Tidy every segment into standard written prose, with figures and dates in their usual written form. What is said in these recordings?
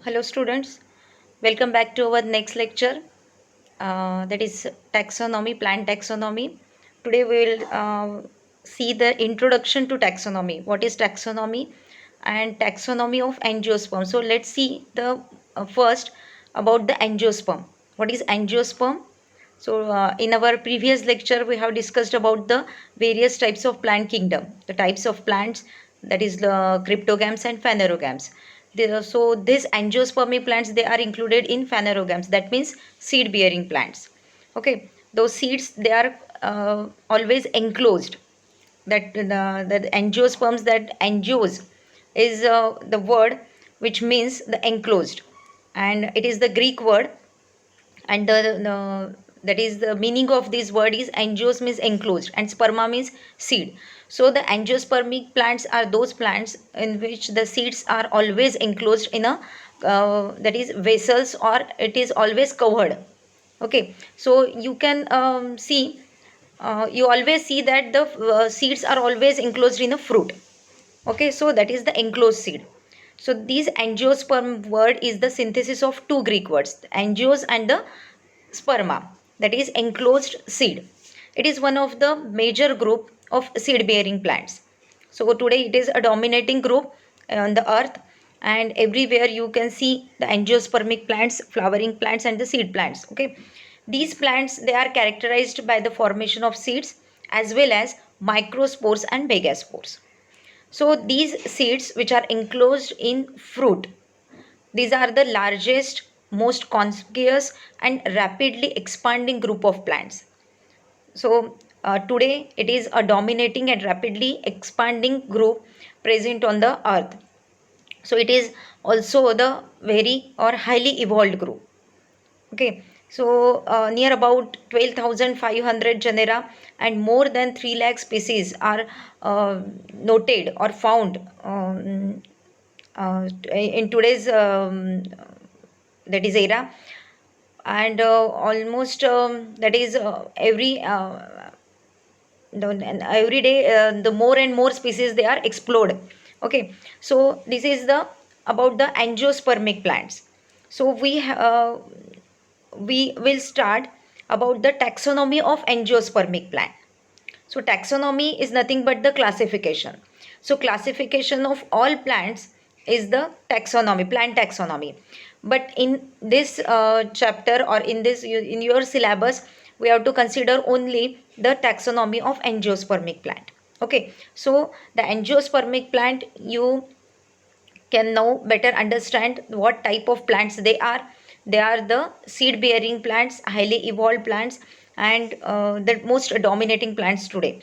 Hello students, welcome back to our next lecture, that is taxonomy, plant taxonomy. Today we will see the introduction to taxonomy. What is taxonomy and taxonomy of angiosperm. So let's see the first about the angiosperm. What is angiosperm? So in our previous lecture we have discussed about the various types of plant kingdom, the types of plants, that is the cryptogams and phanerogams. So these angiospermic plants, they are included in phanerogams, that means seed bearing plants. Okay, those seeds, they are always enclosed. The angiosperms, that angios is the word which means the enclosed, and it is the Greek word, and that is the meaning of this word is angios means enclosed and sperma means seed. So the angiospermic plants are those plants in which the seeds are always enclosed in a that is vessels, or it is always covered. Okay, so you can see, you always see that the seeds are always enclosed in a fruit. Okay, so that is the enclosed seed. So these angiosperm word is the synthesis of two Greek words, angios and the sperma, that is enclosed seed. It is one of the major group of seed bearing plants. So today it is a dominating group on the earth, and everywhere you can see the angiospermic plants, flowering plants and the seed plants. Okay, these plants, they are characterized by the formation of seeds as well as microspores and megaspores. So these seeds which are enclosed in fruit, these are the largest, most conspicuous and rapidly expanding group of plants. So today it is a dominating and rapidly expanding group present on the earth. So it is also the very or highly evolved group. Okay, so near about 12,500 genera and more than 3 lakh species are noted or found in today's that is era, and almost that is every day the more and more species they are explored. Okay, so this is the about the angiospermic plants. So we will start about the taxonomy of angiospermic plant. So taxonomy is nothing but the classification. So classification of all plants is the taxonomy, plant taxonomy. But in this chapter, or in this in your syllabus, we have to consider only the taxonomy of angiospermic plant. Okay, so the angiospermic plant, you can now better understand what type of plants they are. They are the seed bearing plants, highly evolved plants, and the most dominating plants today.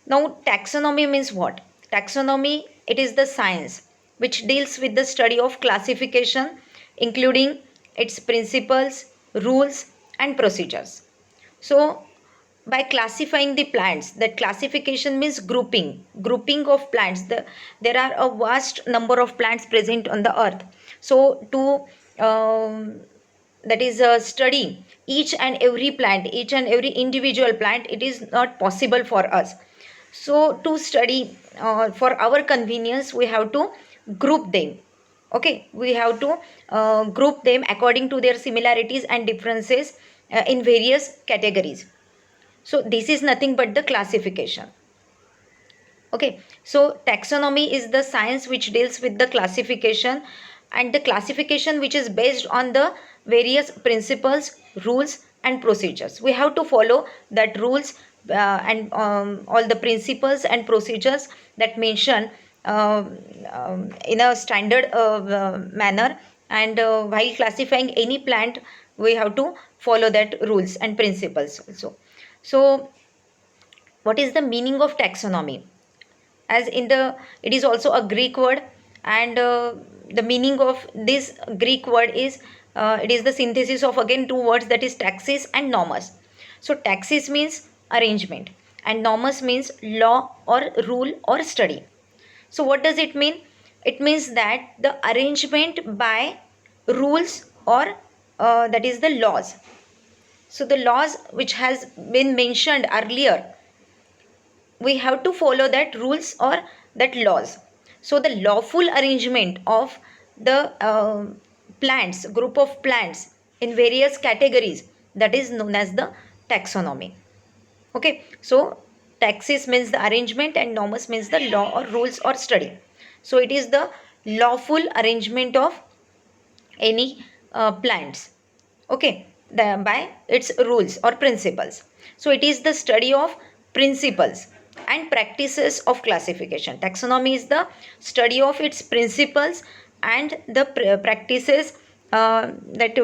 Now, taxonomy means what? Taxonomy, it is the science which deals with the study of classification, including its principles, rules, and procedures. So, by classifying the plants, that classification means grouping of plants. There are a vast number of plants present on the earth. So, to that is a study each and every plant, each and every individual plant, it is not possible for us. So to study for our convenience, we have to group them. Okay, we have to group them according to their similarities and differences in various categories. So this is nothing but the classification. Okay, so taxonomy is the science which deals with the classification, and the classification which is based on the various principles, rules, and procedures. We have to follow that rules and all the principles and procedures that mention in a standard manner. And while classifying any plant, we have to follow that rules and principles also. So, what is the meaning of taxonomy? As in the, it is also a Greek word, and the meaning of this Greek word is, it is the synthesis of again two words, that is taxis and nomos. So taxis means arrangement and nomos means law or rule or study. So what does it mean? It means that the arrangement by rules, or that is the laws. So the laws which has been mentioned earlier, we have to follow that rules or that laws. So the lawful arrangement of the plants, group of plants in various categories, that is known as the taxonomy. Okay, so taxis means the arrangement and nomus means the law or rules or study. So it is the lawful arrangement of any plants, okay, by its rules or principles. So it is the study of principles and practices of classification. Taxonomy is the study of its principles and the practices that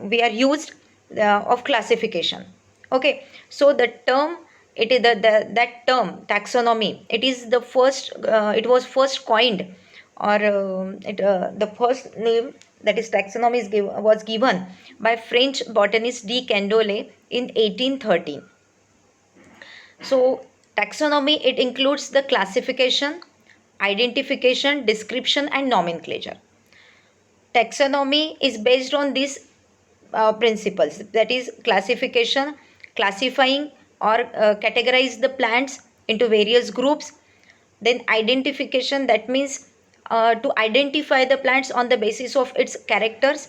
we are used of classification. Okay, so the term, it is that term taxonomy, it is the first it was first coined, or the first name, that is taxonomy was given by French botanist de Candolle in 1813. So taxonomy, it includes the classification, identification, description and nomenclature. Taxonomy is based on these principles, that is classification, classifying or categorize the plants into various groups. Then identification, that means to identify the plants on the basis of its characters.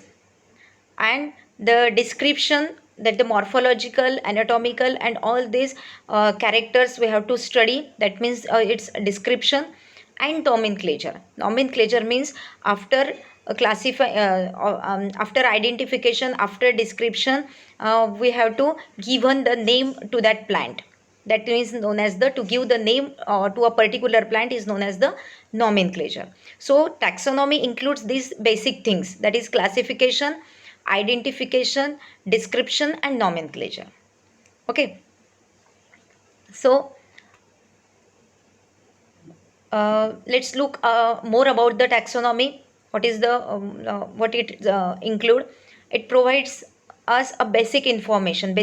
And the description, that the morphological, anatomical and all these characters we have to study, that means its description. And nomenclature means after after identification, after description, we have to given the name to that plant, that is known as the, to give the name to a particular plant is known as the nomenclature. So taxonomy includes these basic things, that is classification, identification, description and nomenclature. Okay, so let's look more about the taxonomy. What is the what it include? It provides us a basic information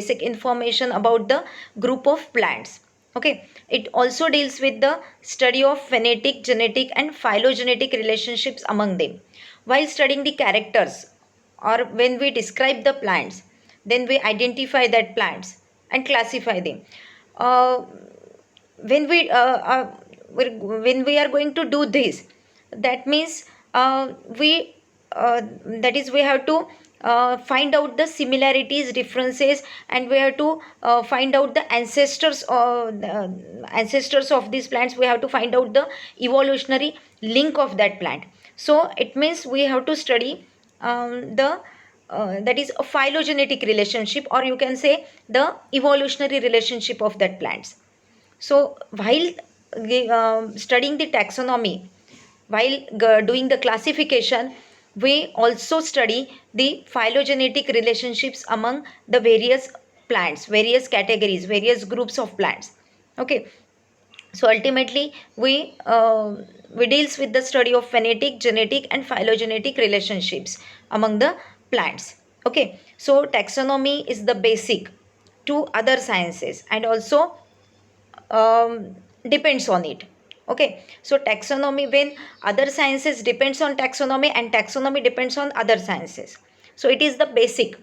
about the group of plants. Okay, it also deals with the study of phenetic, genetic and phylogenetic relationships among them. While studying the characters, or when we describe the plants, then we identify that plants and classify them. uh, when we when we are going to do this, that means we that is we have to find out the similarities, differences, and we have to find out the ancestors of these plants. We have to find out the evolutionary link of that plant. So it means we have to study the that is a phylogenetic relationship, or you can say the evolutionary relationship of that plants. So while studying the taxonomy, while doing the classification, we also study the phylogenetic relationships among the various plants, various categories, various groups of plants. Okay, so ultimately we deals with the study of phenetic, genetic and phylogenetic relationships among the plants. Okay, so taxonomy is the basic to other sciences and also depends on it. Okay, so taxonomy, when other sciences depends on taxonomy and taxonomy depends on other sciences, so it is the basic,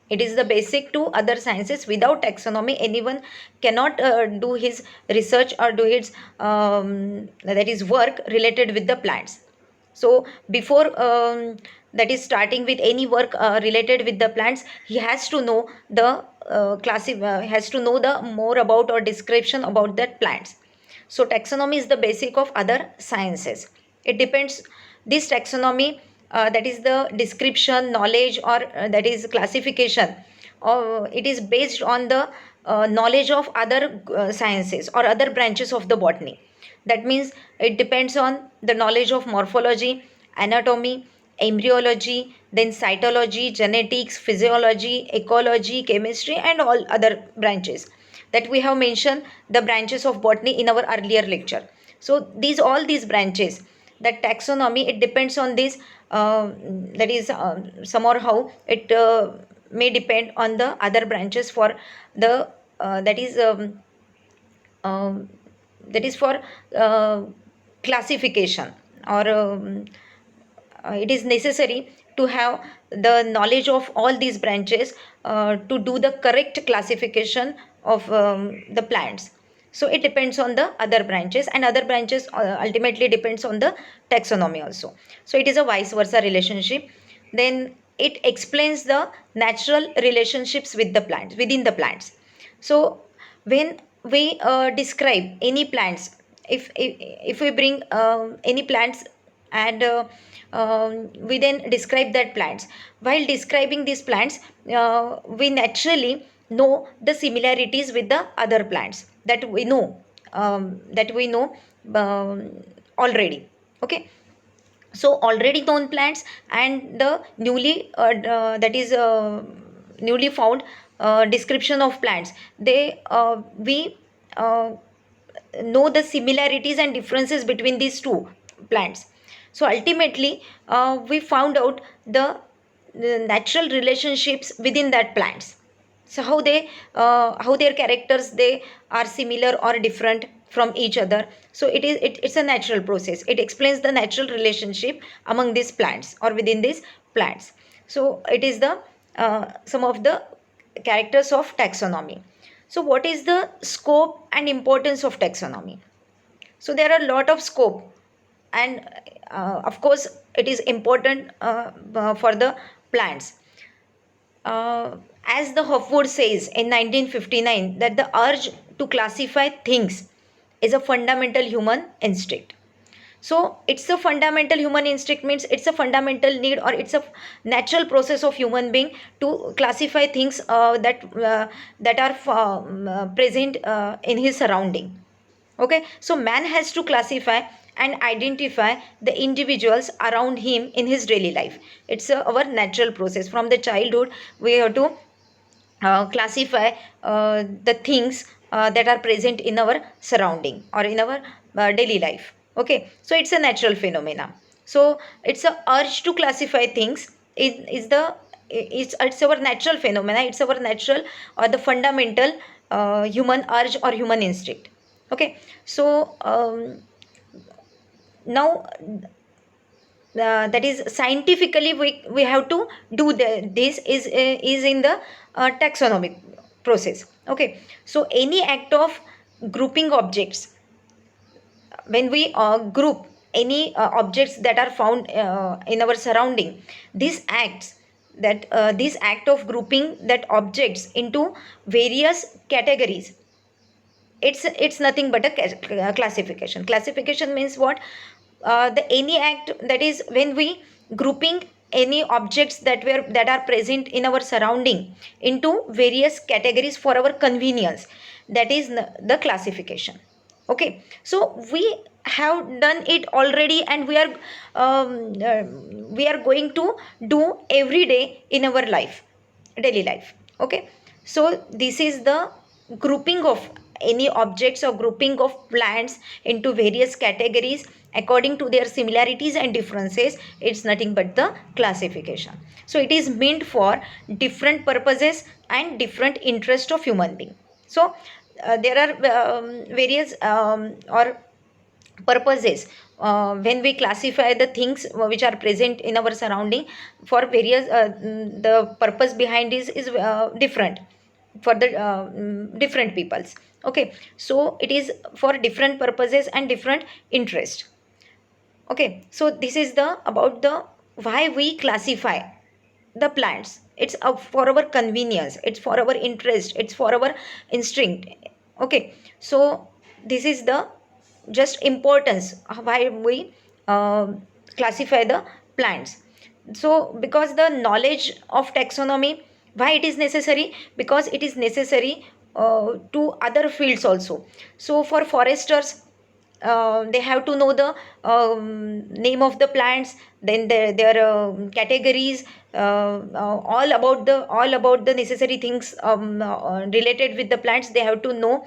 it is the basic to other sciences. Without taxonomy, anyone cannot do his research or do his that is work related with the plants. So before that is starting with any work related with the plants, he has to know the has to know the more about or description about that plants. So taxonomy is the basic of other sciences. It depends, this taxonomy, that is the description, knowledge, or that is classification, it is based on the knowledge of other sciences or other branches of the botany. That means it depends on the knowledge of morphology, anatomy, embryology, then cytology, genetics, physiology, ecology, chemistry and all other branches that we have mentioned the branches of botany in our earlier lecture. So these, all these branches, that taxonomy, it depends on this, that is somehow it may depend on the other branches for the um, that is for uh, classification, or it is necessary to have the knowledge of all these branches to do the correct classification of the plants. So it depends on the other branches, and other branches ultimately depends on the taxonomy also. So it is a vice versa relationship. Then it explains the natural relationships with the plants, within the plants. So when we describe any plants, if we bring any plants, and we then describe that plants, while describing these plants, we naturally know the similarities with the other plants that we know, um, already. Okay, so already known plants and the newly found description of plants, they we uh, know the similarities and differences between these two plants. So ultimately we found out the natural relationships within that plants. So how their characters, they are similar or different from each other. So it's a natural process. It explains the natural relationship among these plants or within these plants. So it is the some of the characters of taxonomy. So what is the scope and importance of taxonomy? So there are a lot of scope, and of course it is important for the plants. As the Hofwood says in 1959, that the urge to classify things is a fundamental human instinct. So it's a fundamental human instinct, means it's a fundamental need, or it's a natural process of human being to classify things that are present in his surrounding. Okay, so man has to classify and identify the individuals around him in his daily life. It's our natural process. From the childhood, we have to classify the things that are present in our surrounding or in our daily life. Okay, so it's a natural phenomena. So it's a urge to classify things is the it's our natural phenomena. It's our natural or the fundamental human urge or human instinct. Okay, so now that is scientifically we have to do this is in the taxonomic process. Okay, so any act of grouping objects, when we group any objects that are found in our surrounding, these acts that this act of grouping that objects into various categories, it's nothing but a classification. Classification means what? The any act, that is when we grouping any objects that are present in our surrounding into various categories for our convenience, that is the classification. Okay, so we have done it already, and we are going to do every day in our life, daily life. Okay, so this is the grouping of any objects or grouping of plants into various categories according to their similarities and differences. It's nothing but the classification. So it is meant for different purposes and different interest of human being. So there are various or purposes when we classify the things which are present in our surrounding for various the purpose behind is different for the different peoples. Okay, so it is for different purposes and different interest. Okay, so this is the about the why we classify the plants. It's for our convenience, it's for our interest, it's for our instinct. Okay, so this is the just importance why we classify the plants. So because the knowledge of taxonomy, why it is necessary? Because it is necessary to other fields also. So for foresters, they have to know the name of the plants, then their categories, all about the necessary things related with the plants they have to know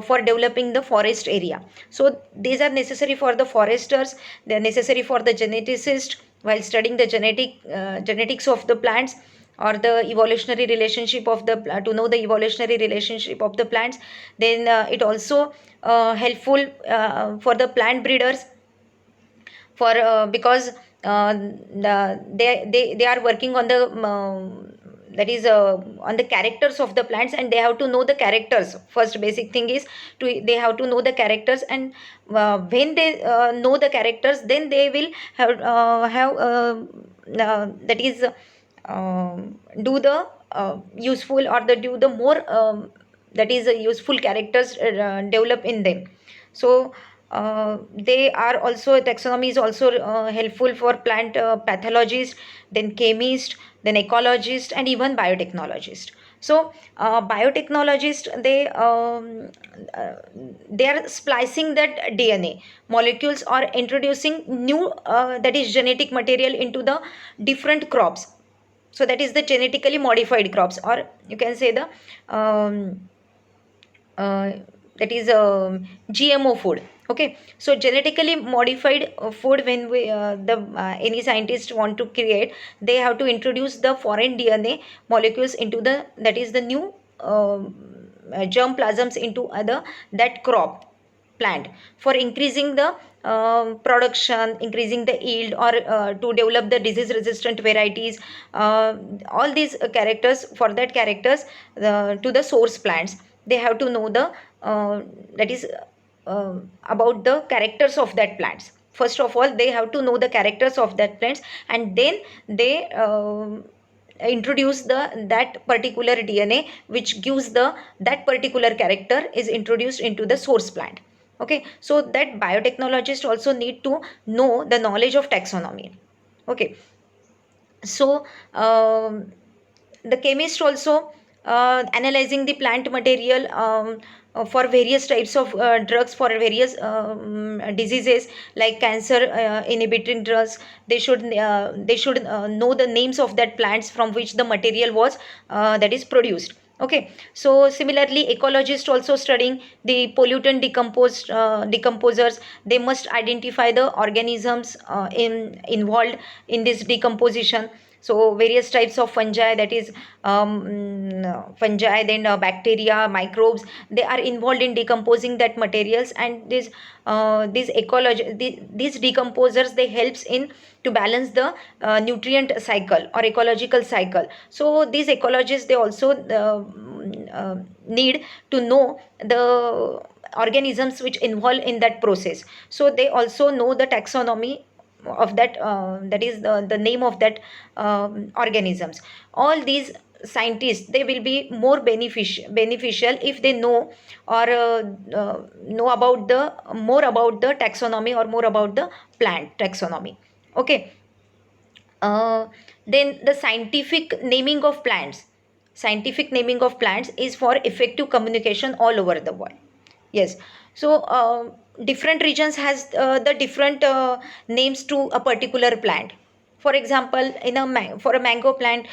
for developing the forest area. So these are necessary for the foresters, they are necessary for the geneticist while studying the genetics of the plants, or the evolutionary relationship of the to know the evolutionary relationship of the plants. Then it also helpful for the plant breeders, for because they are working on the that is on the characters of the plants, and they have to know the characters. First basic thing is they have to know the characters, and when they know the characters, then they will have that is do the useful, or the do the more that is useful characters develop in them. So they are also, taxonomy is also helpful for plant pathologists, then chemists, then ecologists, and even biotechnologists. So biotechnologists, they are splicing that DNA molecules, or introducing new that is genetic material into the different crops. So that is the genetically modified crops, or you can say the uh, that is GMO food. Okay, so genetically modified food, when we the any scientist want to create, they have to introduce the foreign DNA molecules into the, that is the new germ plasms into other that crop plant, for increasing the production, increasing the yield, or to develop the disease resistant varieties. All these characters, for that characters to the source plants, they have to know the that is about the characters of that plants. First of all, they have to know the characters of that plants, and then they introduce the that particular DNA which gives the that particular character is introduced into the source plant. Okay, so that biotechnologists also need to know the knowledge of taxonomy. Okay, so the chemist also analyzing the plant material for various types of drugs, for various diseases like cancer inhibiting drugs. They should know the names of that plants from which the material was that is produced. Okay, so similarly ecologists also studying the pollutant decomposers. They must identify the organisms involved in this decomposition. So various types of fungi, that is fungi, then bacteria, microbes, they are involved in decomposing that materials. And these decomposers, they helps in to balance the nutrient cycle or ecological cycle. So these ecologists, they also need to know the organisms which involve in that process. So they also know the taxonomy of that, that is the name of that organisms. All these scientists, they will be more beneficial if they know, or know about the more about the taxonomy, or more about the plant taxonomy. Okay, uh, then the scientific naming of plants is for effective communication all over the world. Yes, so different regions has the different names to a particular plant. For example, in for a mango plant,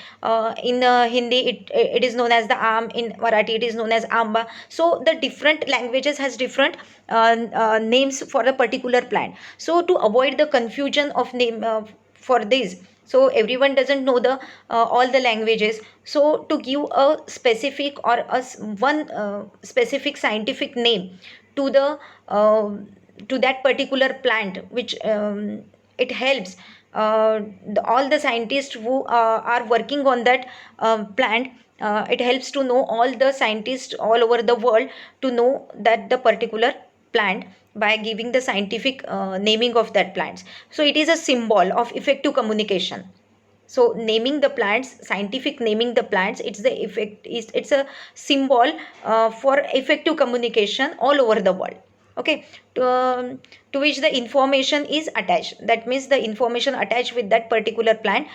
in Hindi it is known as the aam, in Marathi it is known as amba. So the different languages has different names for a particular plant. So to avoid the confusion of name for this, so everyone doesn't know the all the languages. So to give a specific, or one specific scientific name to the to that particular plant, which it helps all the scientists who are working on that plant. It helps to know all the scientists all over the world to know that the particular plant, by giving the scientific naming of that plants. So it is a symbol of effective communication. So naming the plants, scientific naming the plants, it's the effect is, it's a symbol for effective communication all over the world. Okay, to which the information is attached, that means the information attached with that particular plant,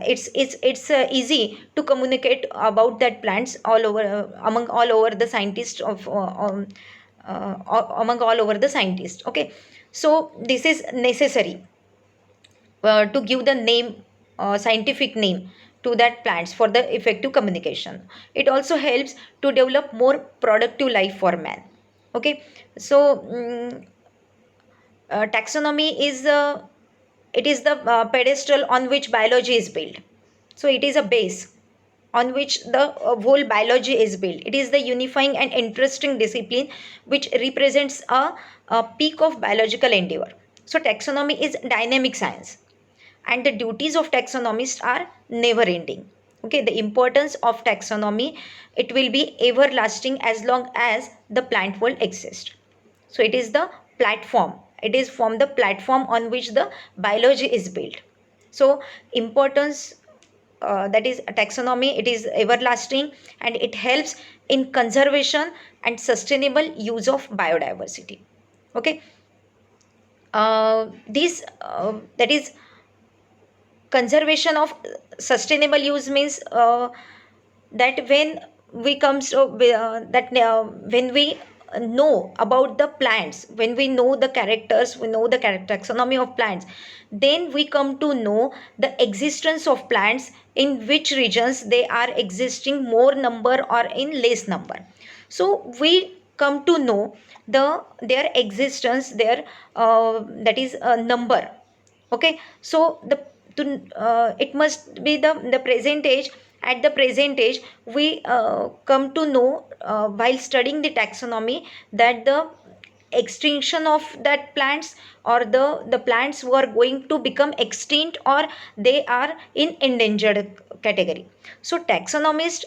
it's easy to communicate about that plants all over, among all over the scientists of among all over the scientists. Okay, so this is necessary to give the name, scientific name to that plants for the effective communication. It also helps to develop more productive life for man. Okay, so taxonomy is it is the pedestal on which biology is built. So it is a base on which the whole biology is built. It is the unifying and interesting discipline which represents a peak of biological endeavor. So taxonomy is dynamic science, and the duties of taxonomists are never ending. Okay, the importance of taxonomy, it will be everlasting as long as the plant world exists. So it is the platform, it is from the platform on which the biology is built. So importance, that is taxonomy, it is everlasting and it helps in conservation and sustainable use of biodiversity. Okay, this that is conservation of sustainable use means that when we comes to that when we know about the plants, when we know the characters, we know the taxonomy of plants, then we come to know the existence of plants, in which regions they are existing more number or in less number. So we come to know their existence, their that is a number. Okay, so it must be the present age. At the present age we come to know while studying the taxonomy that the extinction of that plants, or the plants who are going to become extinct, or they are in endangered category. So taxonomists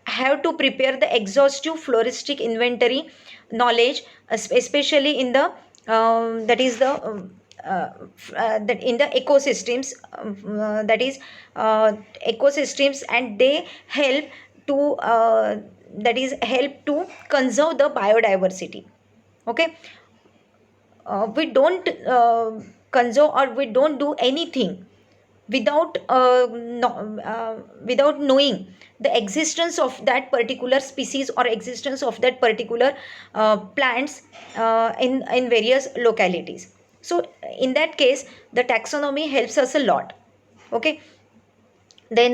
have to prepare the exhaustive floristic inventory knowledge, especially in the that is the that in the ecosystems, that is ecosystems, and they help to that is help to conserve the biodiversity. Okay, we don't conserve, or we don't do anything without without knowing the existence of that particular species or existence of that particular plants in various localities. So in that case the taxonomy helps us a lot. Okay, then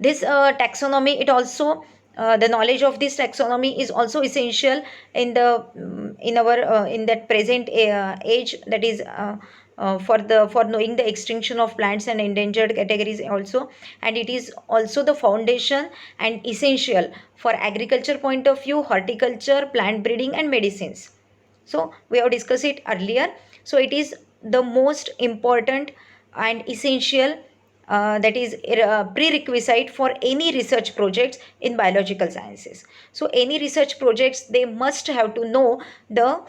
this taxonomy, it also the knowledge of this taxonomy is also essential in the in our in that present age, that is for knowing the extinction of plants and endangered categories also. And it is also the foundation and essential for agriculture point of view, horticulture, plant breeding and medicines. So we have discussed it earlier. So it is the most important and essential, that is prerequisite for any research projects in biological sciences. So any research projects, they must have to know the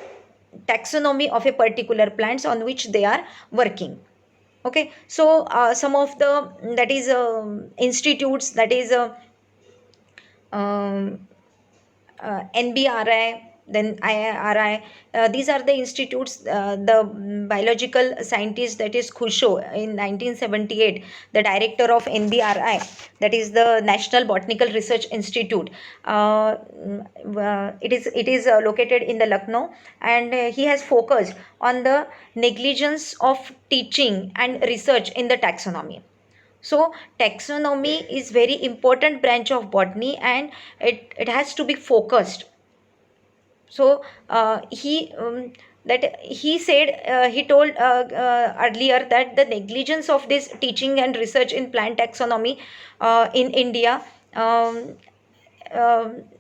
taxonomy of a particular plants on which they are working. Okay, so some of the that is institutes, that is um, NBRI, then IIRI. These are the institutes. The biological scientist, that is Khusho, in 1978, the director of NBRI, that is the National Botanical Research Institute. It is located in the Lucknow, and he has focused on the negligence of teaching and research in the taxonomy. So taxonomy is very important branch of botany, and it has to be focused. So he said, he told earlier that the negligence of this teaching and research in plant taxonomy in India,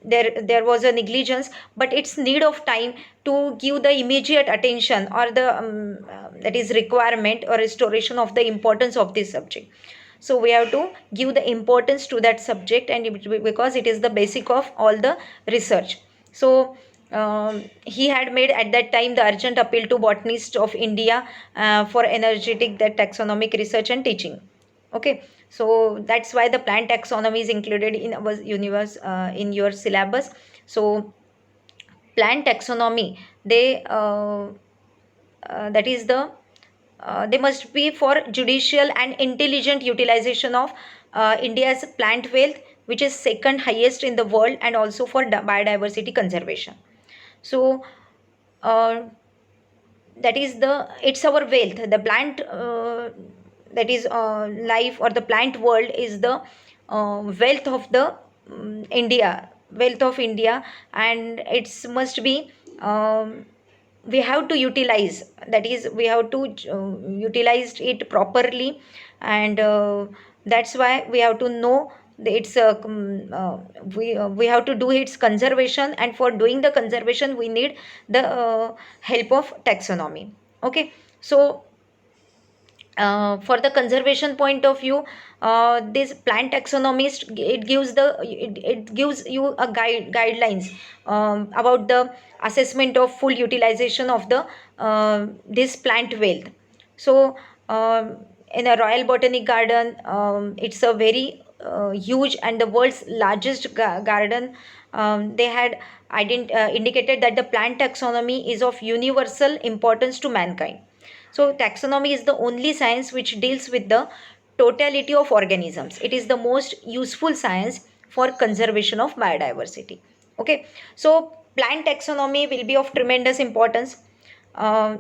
there was a negligence, but it's need of time to give the immediate attention, or the that is requirement or restoration of the importance of this subject. So we have to give the importance to that subject, and because it is the basic of all the research. So he had made at that time the urgent appeal to botanists of India for energetic that taxonomic research and teaching. Okay, so that's why the plant taxonomy is included in our universe, in your syllabus. So plant taxonomy, they that is the they must be for judicial and intelligent utilization of India's plant wealth, which is second highest in the world, and also for biodiversity conservation. So uh, that is the it's our wealth, the plant that is life, or the plant world is the wealth of the India, wealth of India, and it's must be we have to utilize, that is we have to utilize it properly. And that's why we have to know it's we have to do its conservation, and for doing the conservation we need the help of taxonomy. Okay, so For the conservation point of view, this plant taxonomist, it gives you a guidelines about the assessment of full utilization of the this plant wealth. So in a Royal Botanic Garden, it's a very huge and the world's largest garden. They had indicated that the plant taxonomy is of universal importance to mankind. So, taxonomy is the only science which deals with the totality of organisms. It is the most useful science for conservation of biodiversity. Okay, so plant taxonomy will be of tremendous importance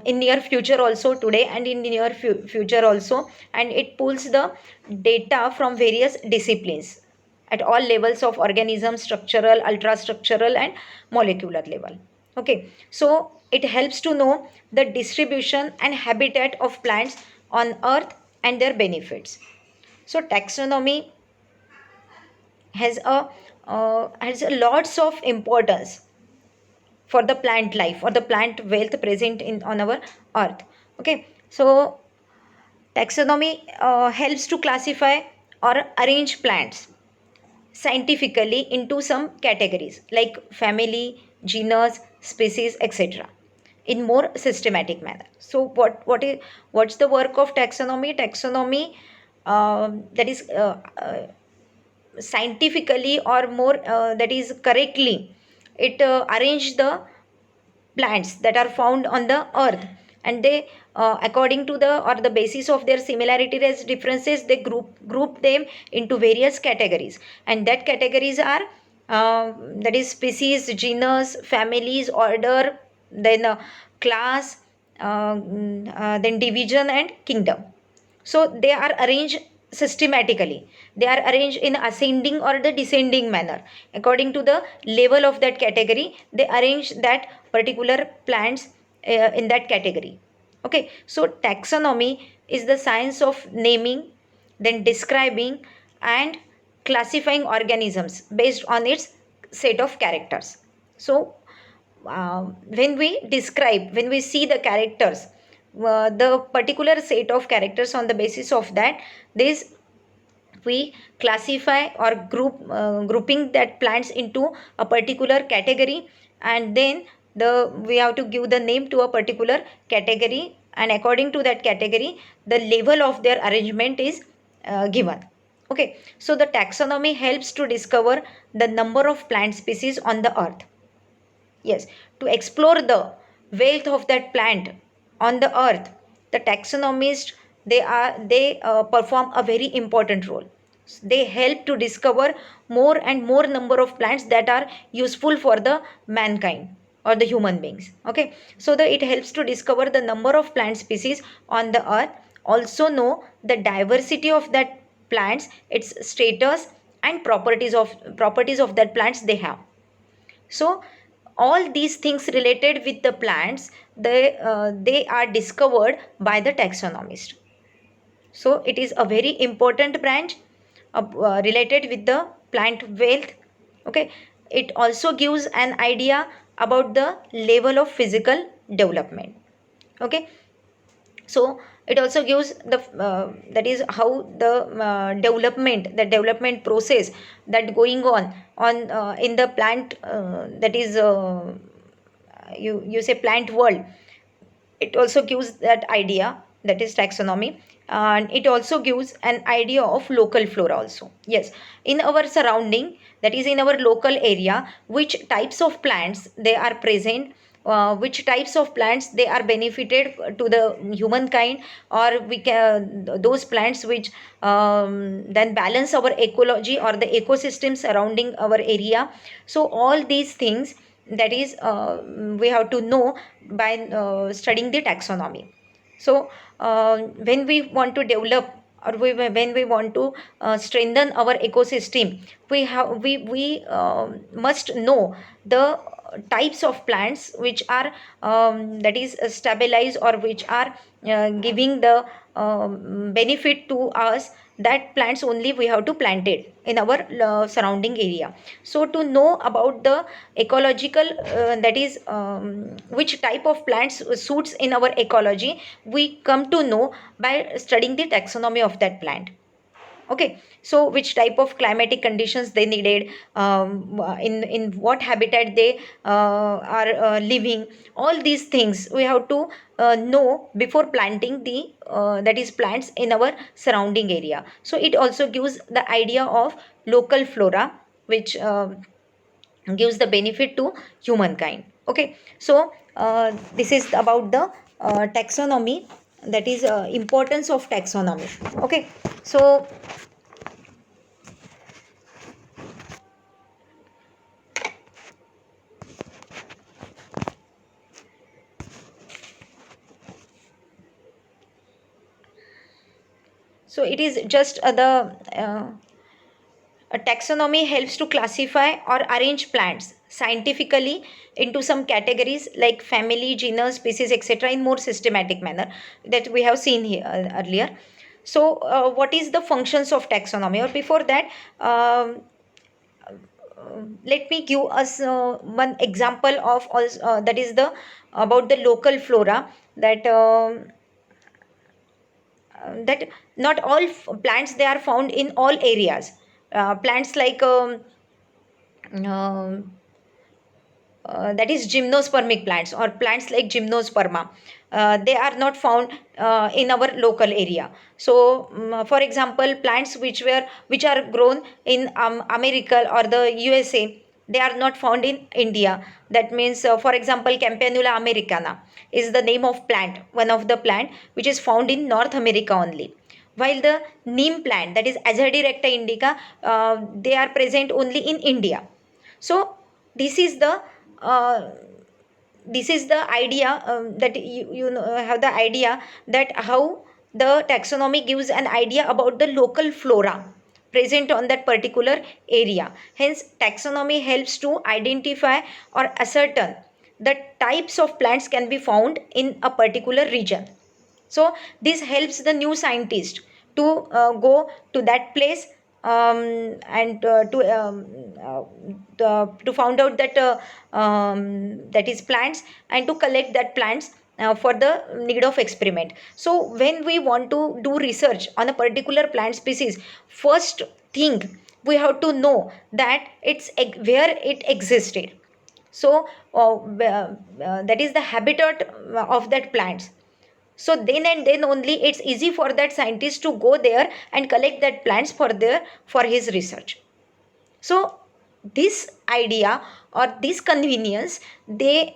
in near future also, today and in near future also, and it pulls the data from various disciplines at all levels of organism, structural, ultrastructural, and molecular level. Okay, so it helps to know the distribution and habitat of plants on earth and their benefits. So taxonomy has a lots of importance for the plant life or the plant wealth present in on our earth. Okay, so taxonomy helps to classify or arrange plants scientifically into some categories like family, genus, species, etc. in more systematic manner. So what's the work of taxonomy? Taxonomy, that is scientifically or more that is correctly, it arrange the plants that are found on the earth, and they according to the or the basis of their similarity as differences, they group them into various categories, and that categories are that is species, genus, families, order, then class, then division and kingdom. So they are arranged systematically. They are arranged in ascending or the descending manner. According to the level of that category, they arrange that particular plants in that category. Okay, so taxonomy is the science of naming, then describing and classifying organisms based on its set of characters. So when we see the characters, the particular set of characters, on the basis of that, this we classify or grouping that plants into a particular category, and then we have to give the name to a particular category, and according to that category the level of their arrangement is given. Okay, so the taxonomy helps to discover the number of plant species on the earth. Yes, to explore the wealth of that plant on the earth, the taxonomists, they perform a very important role. They help to discover more and more number of plants that are useful for the mankind or the human beings. Okay, so it helps to discover the number of plant species on the earth, also know the diversity of that plants, its status and properties of that plants they have. So all these things related with the plants, they are discovered by the taxonomist. So it is a very important branch related with the plant wealth. Okay, it also gives an idea about the level of physical development. Okay, so it also gives the that is how the development process that going on in the plant, that is you say plant world. It also gives that idea, that is taxonomy, and it also gives an idea of local flora also. Yes, in our surrounding, that is in our local area, which types of plants they are present, which types of plants they are benefited to the humankind, or we can those plants which then balance our ecology or the ecosystem surrounding our area. So all these things, that is we have to know by studying the taxonomy. So when we want to develop, or when we want to strengthen our ecosystem, we must know the types of plants which are that is stabilized, or which are giving the benefit to us, that plants only we have to plant it in our surrounding area. So to know about the ecological that is which type of plants suits in our ecology, we come to know by studying the taxonomy of that plant. Okay, so which type of climatic conditions they needed, in what habitat they are living, all these things we have to know before planting the that is plants in our surrounding area. So it also gives the idea of local flora, which gives the benefit to humankind. Okay, so this is about the taxonomy, that is importance of taxonomy. Okay, so so it is just a taxonomy helps to classify or arrange plants scientifically into some categories like family, genus, species, etc., in more systematic manner, that we have seen here earlier. So what is the functions of taxonomy? Or before that, let me give us one example of also, that is the about the local flora, that that not all plants they are found in all areas. Plants like um, that is gymnospermic plants, or plants like gymnosperma, they are not found in our local area. So for example, plants which are grown in America or the USA, they are not found in India. That means for example, Campanula americana is the name of plant, one of the plant which is found in North America only, while the neem plant, that is Azadi recta indica, they are present only in India. So this is the uh, this is the idea, that you know, have the idea that how the taxonomy gives an idea about the local flora present on that particular area. Hence taxonomy helps to identify or ascertain the types of plants can be found in a particular region. So this helps the new scientist to go to that place, and to found out that that is plants, and to collect that plants for the need of experiment. So when we want to do research on a particular plant species, first thing we have to know that where it existed. So that is the habitat of that plants. So then and then only it's easy for that scientist to go there and collect that plants for his research. So this idea or this convenience, it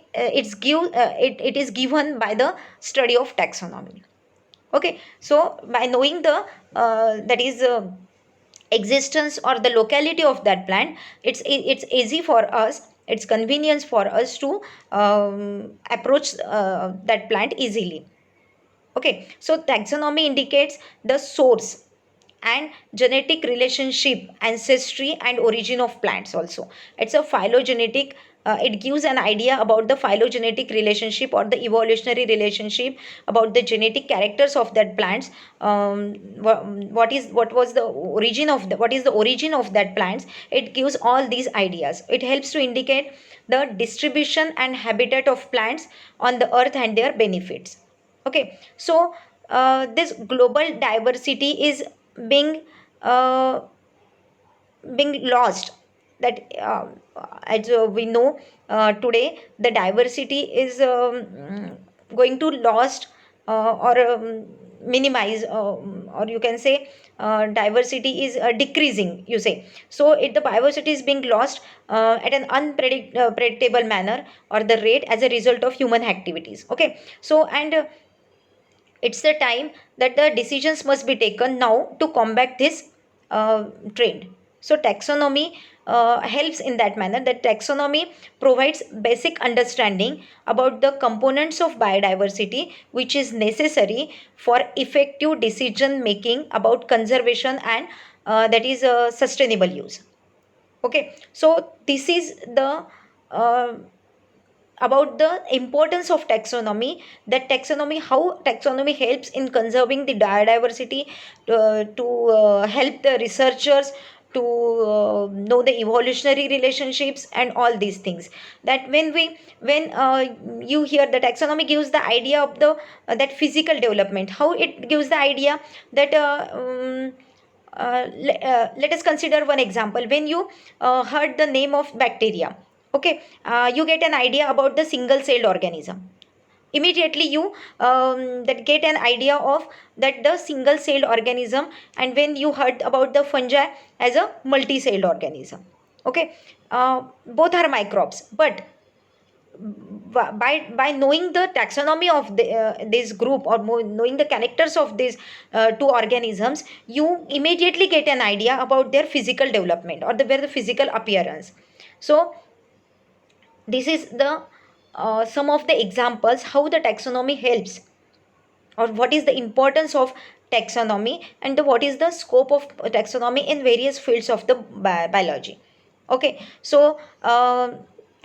is given by the study of taxonomy. Okay, so by knowing the that is existence or the locality of that plant, it's easy for us, it's convenience for us to approach that plant easily. Okay, so taxonomy indicates the source and genetic relationship, ancestry, and origin of plants also. It's a phylogenetic, it gives an idea about the phylogenetic relationship or the evolutionary relationship, about the genetic characters of that plants. What was the origin of what is the origin of that plants? It gives all these ideas. It helps to indicate the distribution and habitat of plants on the earth and their benefits. Okay, so this global diversity is being uh, being lost, that as we know today the diversity is going to lost, or minimize, or you can say diversity is decreasing, you say. So the diversity is being lost at an unpredictable manner or the rate as a result of human activities. Okay, so and it's the time that the decisions must be taken now to combat this trend. So taxonomy helps in that manner, that taxonomy provides basic understanding about the components of biodiversity which is necessary for effective decision making about conservation and that is sustainable use. Okay, so this is the uh, about the importance of taxonomy, that taxonomy, how taxonomy helps in conserving the biodiversity, to help the researchers to know the evolutionary relationships and all these things. That when you hear the taxonomy gives the idea of the that physical development, how it gives the idea that let us consider one example. When you heard the name of bacteria, okay, you get an idea about the single celled organism. Immediately you that get an idea of that the single celled organism. And when you heard about the fungi as a multi celled organism, okay, both are microbes. But by knowing the taxonomy of this group, or knowing the characters of these two organisms, you immediately get an idea about their physical development, or their physical appearance. So this is the some of the examples how the taxonomy helps, or what is the importance of taxonomy, and what is the scope of taxonomy in various fields of the biology. Okay, so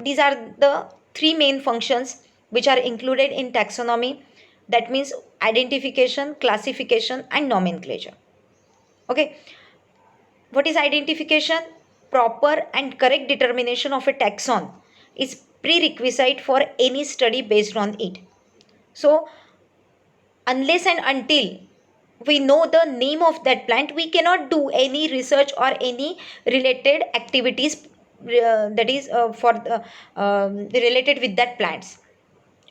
these are the three main functions which are included in taxonomy. That means identification, classification, and nomenclature. Okay, what is identification? Proper and correct determination of a taxon is prerequisite for any study based on it. So unless and until we know the name of that plant, we cannot do any research or any related activities that is for the related with that plants,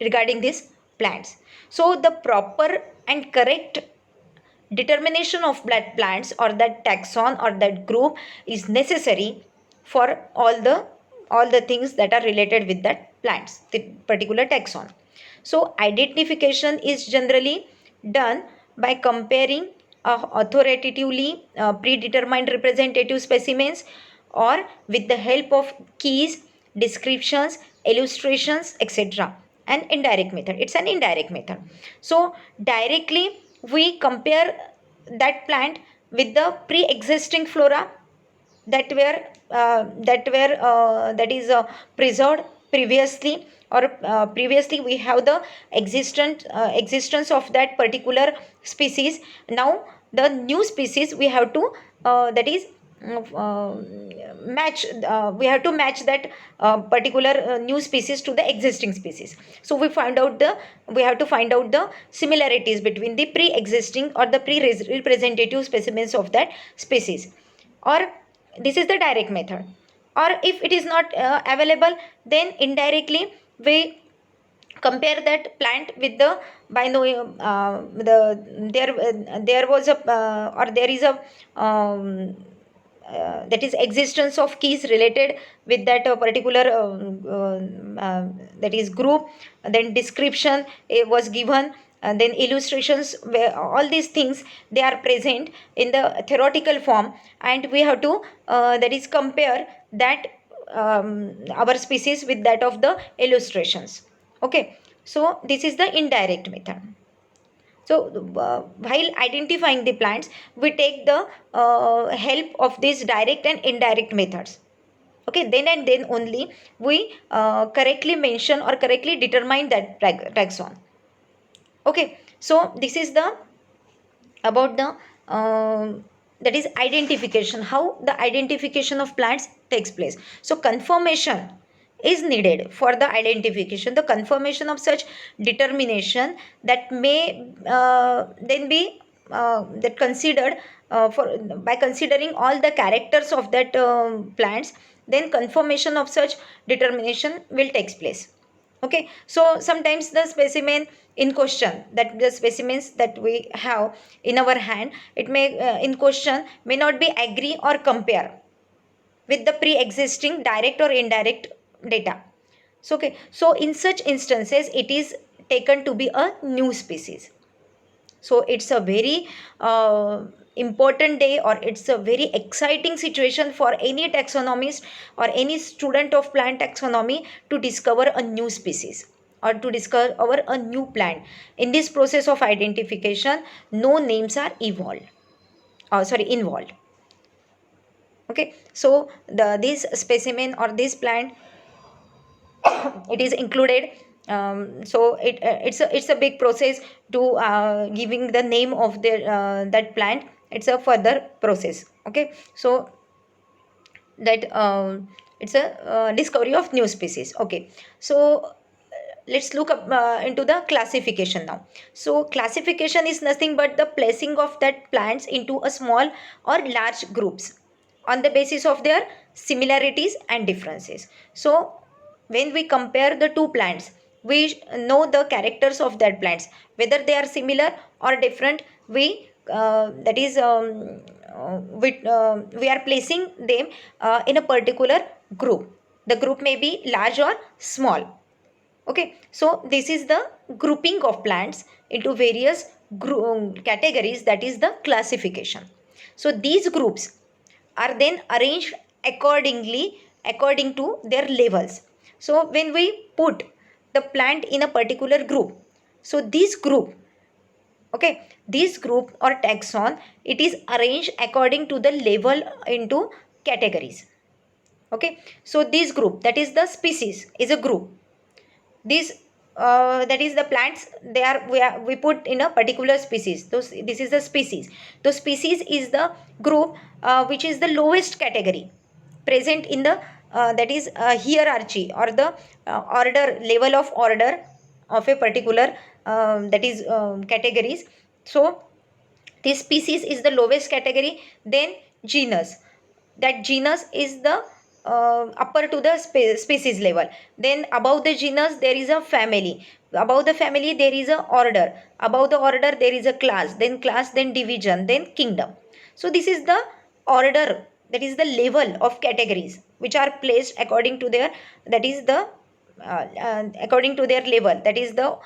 regarding these plants. So the proper and correct determination of that plants, or that taxon, or that group is necessary for all the things that are related with that plants, the particular taxon. So identification is generally done by comparing authoritatively predetermined representative specimens, or with the help of keys, descriptions, illustrations, etc. An indirect method. It's an indirect method. So directly we compare that plant with the pre-existing flora that is preserved previously, or previously we have the existence of that particular species. Now the new species we have to that is uh, match we have to match that particular new species to the existing species. So we have to find out the similarities between the pre-existing or the pre-representative specimens of that species. Or this is the direct method. Or if it is not available, then indirectly we compare that plant with the by knowing there was a or there is a that is existence of keys related with that particular that is group. Then description was given, and then illustrations, where all these things they are present in the theoretical form, and we have to that is compare that our species with that of the illustrations. Okay, so this is the indirect method. So while identifying the plants, we take the help of these direct and indirect methods. Okay, then and then only we correctly mention or correctly determine that taxon. Okay, so this is the about the that is identification, how the identification of plants takes place. So confirmation is needed for the identification, the confirmation of such determination that may then be that considered for by considering all the characters of that plants, then confirmation of such determination will takes place. Okay, so sometimes the specimen in question, that the specimens that we have in our hand, it may in question may not be agree or compare with the pre-existing direct or indirect data. So okay, so in such instances it is taken to be a new species. So it's a very important day, or it's a very exciting situation for any taxonomist or any student of plant taxonomy to discover a new species, or to discover a new plant. In this process of identification, no names are involved. Okay, so this specimen or this plant it is included. So it's a big process to giving the name of the that plant. It's a further process. Okay, so that it's a discovery of new species. Okay, so let's look up into the classification now. So classification is nothing but the placing of that plants into a small or large groups on the basis of their similarities and differences. So when we compare the two plants, we know the characters of that plants, whether they are similar or different. We that is we are placing them in a particular group. The group may be large or small. Okay, so this is the grouping of plants into various categories, that is the classification. So these groups are then arranged accordingly according to their levels. So when we put the plant in a particular group, so this group, okay, this group or taxon, it is arranged according to the level into categories. Okay, so this group, that is the species, is a group. These that is the plants, we put in a particular species. Those, this is the species. The species is the group which is the lowest category present in the that is hierarchy or the order, level of order of a particular that is categories. So this species is the lowest category. Then genus, that genus is the upper to the species level. Then above the genus there is a family, above the family there is a order, above the order there is a class, then division, then kingdom. So this is the order, that is the level of categories which are placed according to their, that is the according to their level, that is the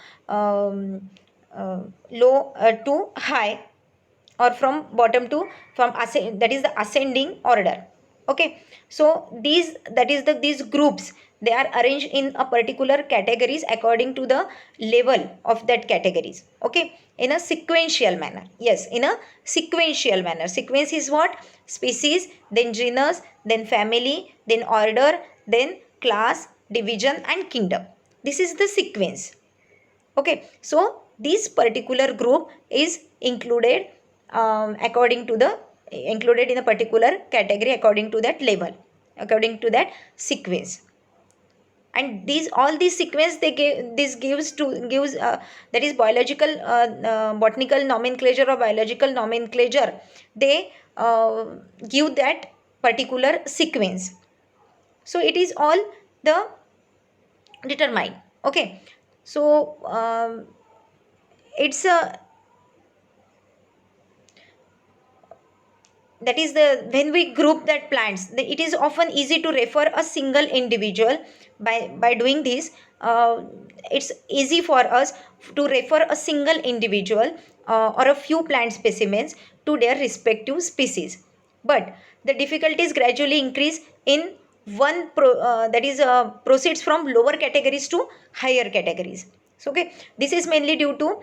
low to high, or from bottom to, from ascend, that is the ascending order. Okay, so these, that is the, these groups, they are arranged in a particular categories according to the level of that categories. Okay, in a sequential manner. Yes, in a sequential manner. Sequence is what? Species, then genus, then family, then order, then class, division and kingdom. This is the sequence. Okay, so this particular group is included according to the, included in a particular category according to that level, according to that sequence. And these, all these sequence, they give, this gives to, gives that is biological botanical nomenclature or biological nomenclature, they give that particular sequence. So it is all the determined. Okay, so it's a, that is the, when we group that plants, it is often easy to refer a single individual. By doing this, it's easy for us to refer a single individual or a few plant specimens to their respective species. But the difficulties gradually increase in that is proceeds from lower categories to higher categories. So okay, this is mainly due to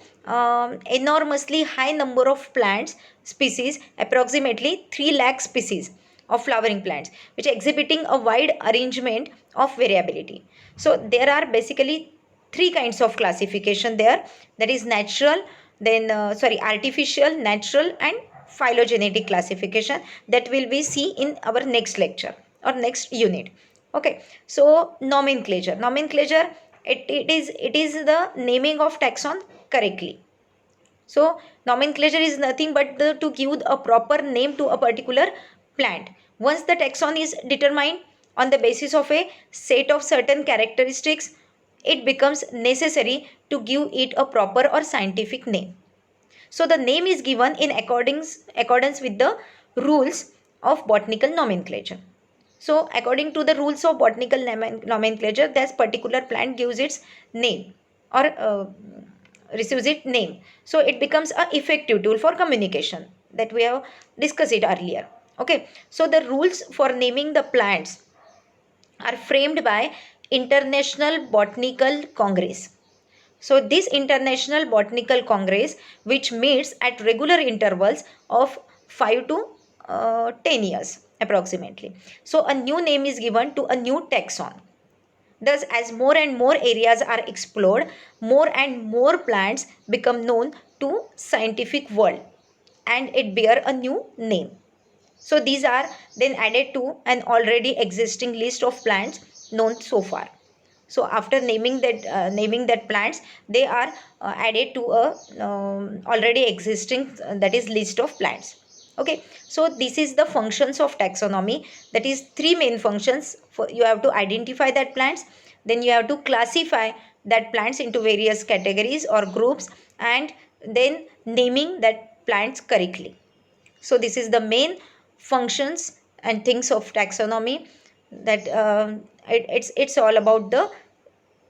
enormously high number of plants species, approximately 3 lakh species of flowering plants, which are exhibiting a wide arrangement of variability. So there are basically three kinds of classification there, that is natural, then artificial, natural and phylogenetic classification, that will be see in our next lecture or next unit. Okay, so nomenclature, it is the naming of taxon correctly. So nomenclature is nothing but to give a proper name to a particular plant. Once the taxon is determined on the basis of a set of certain characteristics, it becomes necessary to give it a proper or scientific name. So the name is given in accordance with the rules of botanical nomenclature. So according to the rules of botanical nomenclature, that particular plant gives its name or receives its name. So it becomes a effective tool for communication, that we have discussed it earlier. Okay, so the rules for naming the plants are framed by International Botanical Congress. So this International Botanical Congress, which meets at regular intervals of 5 to 10 years approximately. So a new name is given to a new taxon. Thus, as more and more areas are explored, more and more plants become known to scientific world and it bear a new name. So these are then added to an already existing list of plants known so far. So after naming that plants, they are added to a already existing that is list of plants. Okay, so this is the functions of taxonomy. That is three main functions. You have to identify that plants, then you have to classify that plants into various categories or groups, and then naming that plants correctly. So this is the main functions and things of taxonomy. That it's all about the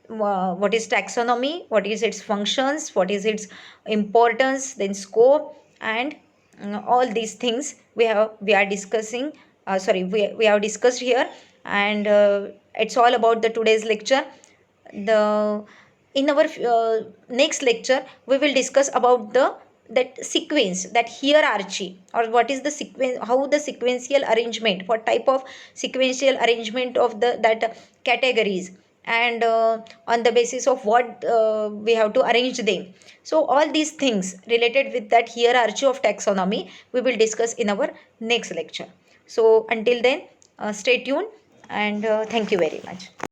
what is taxonomy, what is its functions, what is its importance, then scope, and all these things we are discussing. We have discussed here, and it's all about the today's lecture. The in our next lecture we will discuss about the that sequence, that hierarchy, or what is the sequence, how the sequential arrangement, what type of sequential arrangement of the that categories, and on the basis of what we have to arrange them. So all these things related with that hierarchy of taxonomy we will discuss in our next lecture. So until then, stay tuned, and thank you very much.